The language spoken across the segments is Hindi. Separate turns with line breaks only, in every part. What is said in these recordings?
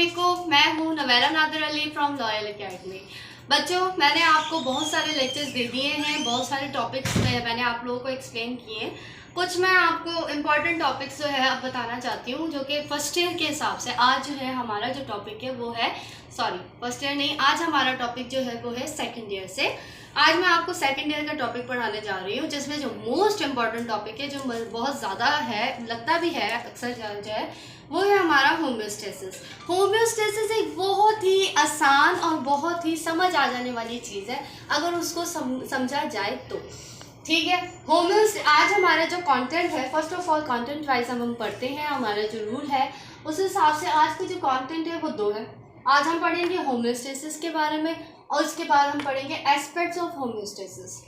अस्सलामुअलैकुम, मैं हूँ Navera Nadir Ali from loyal academy. बच्चों, मैंने आपको बहुत सारे लेक्चर्स दे दिए हैं, बहुत सारे टॉपिक्स मैंने आप लोगों को एक्सप्लेन किए हैं। कुछ मैं आपको इम्पॉर्टेंट टॉपिक्स जो है अब बताना चाहती हूँ, जो कि फर्स्ट ईयर के हिसाब से आज जो है हमारा जो टॉपिक है वो है, फर्स्ट ईयर नहीं, आज हमारा टॉपिक जो है वो है सेकेंड ईयर से। आज मैं आपको सेकेंड ईयर का टॉपिक पढ़ाने जा रही हूँ, जिसमें जो मोस्ट इम्पॉर्टेंट टॉपिक है, जो बहुत ज़्यादा है, लगता भी है अक्सर जो है, वो है हमारा होम्योस्टेसिस। होम्योस्टेसिस एक बहुत ही आसान और बहुत ही समझ आ जाने वाली चीज़ है, अगर उसको समझा जाए तो। ठीक है, आज हमारा जो कंटेंट है, first of all content wise हम पढ़ते हैं। हमारा जो रूल है उस हिसाब से आज के जो कंटेंट है वो दो है। आज हम पढ़ेंगे होम्योस्टेसिस के बारे में, और उसके बाद हम पढ़ेंगे aspects of homeostasis.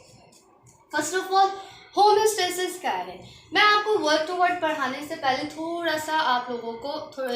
First of all, homeostasis क्या है? मैं आपको वर्ड टू वर्ड पढ़ाने से पहले थोड़ा सा आप लोगों को थोड़ा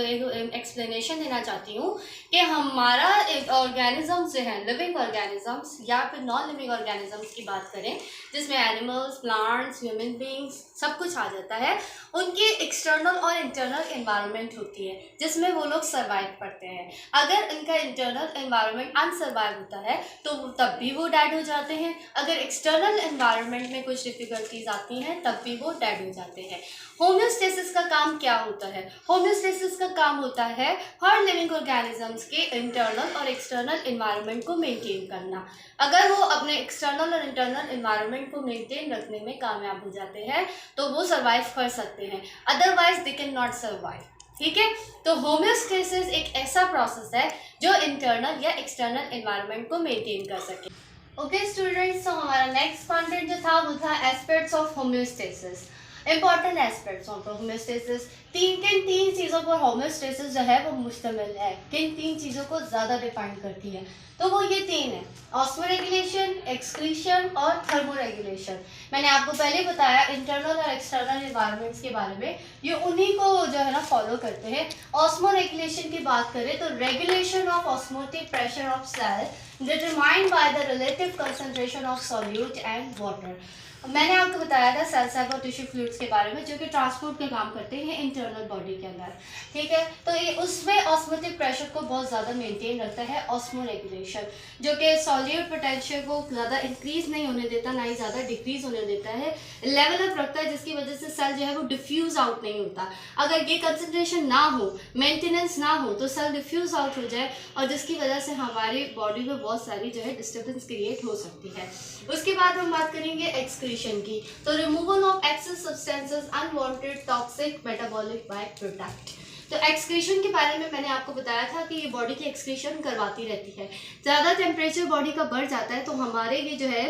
एक्सप्लेनेशन देना चाहती हूँ कि हमारा ऑर्गेनिजम्स जो है, लिविंग ऑर्गेनिजम्स या फिर नॉन लिविंग ऑर्गेनिजम्स की बात करें, जिसमें एनिमल्स, प्लांट्स, ह्यूमन बींग्स सब कुछ आ जाता है, उनकी एक्सटर्नल और इंटरनल एनवायरनमेंट होती है जिसमें वो लोग सर्वाइव करते हैं। अगर इनका इंटरनल एनवायरनमेंट अनसर्वाइव होता है तो तब भी वो डेड हो जाते हैं। अगर एक्सटर्नल एनवायरनमेंट में कुछ डिफिकल्टीज आती हैं तब भी वो डेड हो जाते हैं। होम्योस्टेसिस का काम क्या होता है? होम्योस्टेसिस का काम होता है हर लिविंग ऑर्गेनिजम्स के इंटरनल और एक्सटर्नल एनवायरनमेंट को मेंटेन करना। अगर वो अपने एक्सटर्नल और इंटरनल एनवायरनमेंट को मेंटेन रखने में कामयाब हो जाते हैं तो वो सर्वाइव कर सकते हैं, otherwise they can not survive. ठीक है, तो होम्योस्टेसिस एक ऐसा प्रोसेस है जो इंटरनल या एक्सटर्नल एनवायरनमेंट को मेंटेन कर सके। ओके स्टूडेंट्स, तो हमारा नेक्स्ट कंटेंट जो था वो था aspects of homeostasis. Important aspects of homeostasis, तीन चीज़ों पर होम्योस्टेसिस जो है वो मुश्तमिल है। किन तीन चीज़ों को ज़्यादा डिफाइन करती है? तो वो ये तीन है, ऑस्मोरेगुलेशन, एक्सक्रीशन और थर्मोरेगुलेशन। मैंने आपको पहले बताया इंटरनल और एक्सटर्नल एनवायरनमेंट्स के बारे में, ये उन्हीं को जो है ना फॉलो करते हैं। ऑस्मोरेगुलेशन की बात करें तो regulation of osmotic pressure of cell determined by the relative concentration of solute and water. मैंने आपको बताया था सेल साइज और टिश्यू फ्लूइड्स के बारे में, जो कि ट्रांसपोर्ट का काम करते हैं इंटरनल बॉडी के अंदर। ठीक है, तो ये उसमें ऑस्मोटिक प्रेशर को बहुत ज़्यादा मेंटेन रखता है ऑस्मोरेगुलेशन, जो कि सॉल्यूट पोटेंशियल को ज़्यादा इंक्रीज नहीं होने देता, ना ही ज़्यादा डिक्रीज होने देता है, लेवल अप रखता है, जिसकी वजह से सेल जो है वो डिफ्यूज़ आउट नहीं होता। अगर ये कंसंट्रेशन ना हो, मेंटेनेंस ना हो, तो सेल डिफ्यूज़ आउट हो जाए और जिसकी वजह से हमारी बॉडी में बहुत सारी जो है डिस्टर्बेंस क्रिएट हो सकती है। उसके बाद हम बात करेंगे एक्सक्रीशन की, तो removal of excess substances unwanted toxic metabolic by product. तो एक्सक्रीशन के बारे में मैंने आपको बताया था कि ये बॉडी की एक्सक्रीशन करवाती रहती है। ज़्यादा टेम्परेचर बॉडी का बढ़ जाता है तो हमारे ये जो है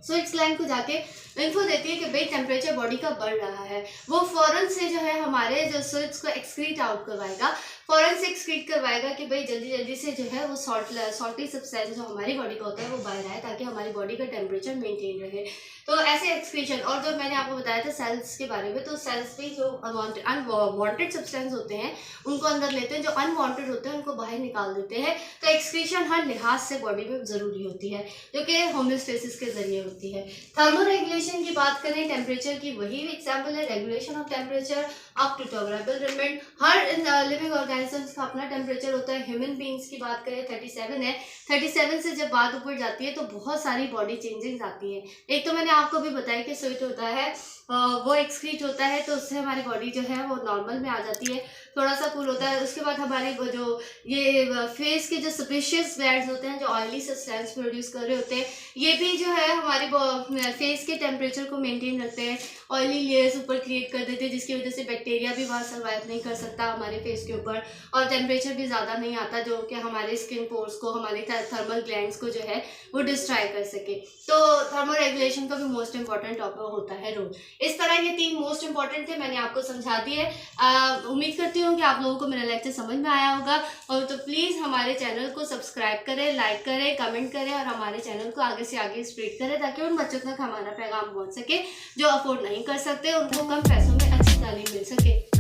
स्वीट्स ग्लैंड को जाके इन्फो देती है कि भाई टेम्परेचर बॉडी का बढ़ रहा है। वो फ़ौरन से जो है हमारे जो स्वीट्स को एक्सक्रीट आउट करवाएगा, फ़ौरन से एक्सक्रीट करवाएगा कि भाई जल्दी जल्दी से जो है वो सॉल्टी सब्सटेंस जो हमारी बॉडी का होता है वो बाहर आए, ताकि हमारी बॉडी का टेम्परेचर मेंटेन रहे। तो ऐसे एक्सक्रीशन, और जो मैंने आपको बताया था सेल्स के बारे में, तो सेल्स भी जो अनवांटेड सब्सटेंस होते हैं उनको अंदर लेते हैं, जो अनवांटेड होते हैं उनको बाहर निकाल देते हैं। तो एक्सक्रीशन हर लिहाज से बॉडी में ज़रूरी होती है, जो कि होम्योस्टेसिस के जरिए होती है। थर्मोरेगुलेशन की बात करें, टेम्परेचर की वही एग्जाम्पल है, regulation of temperature up to tolerable limit. हर लिविंग ऑर्गेनिजम्स का अपना टेम्परेचर होता है। ह्यूमन बींग्स की बात करें 37 है, 37 से जब बात ऊपर जाती है तो बहुत सारी बॉडी चेंजेस आती हैं। एक तो मैंने आपको भी बताया कि स्वेट होता है, वो एक्सक्रीट होता है, तो उससे हमारी बॉडी जो है वो नॉर्मल में आ जाती है, थोड़ा सा कूल होता है। उसके बाद हमारे जो ये फेस के जो स्पेशियस ग्लैंड्स होते हैं, जो ऑयली सब्सटेंस प्रोड्यूस कर रहे होते हैं, ये भी जो है हमारी फेस के टेम्परेचर को मेंटेन रखते हैं। ऑयली लेयर्स ऊपर क्रिएट कर देते हैं, जिसकी वजह से बैक्टीरिया भी वहाँ सर्वाइव नहीं कर सकता हमारे फेस के ऊपर, और टेम्परेचर भी ज़्यादा नहीं आता, जो कि हमारे स्किन पोर्स को, हमारे थर्मल ग्लैंड्स को जो है वो डिस्ट्रॉय कर सके। तो थर्मोरेगुलेशन का भी मोस्ट इंपॉर्टेंट टॉपिक होता है रोल। इस तरह ये तीन मोस्ट इंपॉर्टेंट थे, मैंने आपको समझा दिए। उम्मीद करती हूँ कि आप लोगों को मेरा लेक्चर समझ में आया होगा, और तो प्लीज़ हमारे चैनल को सब्सक्राइब करें, लाइक करें, कमेंट करें, और हमारे चैनल को आगे से आगे स्प्रेड करें, ताकि उन बच्चों तक हमारा पैगाम पहुँच सके जो अफोर्ड नहीं कर सकते, उनको कम पैसों में अच्छी तालीम मिल सके।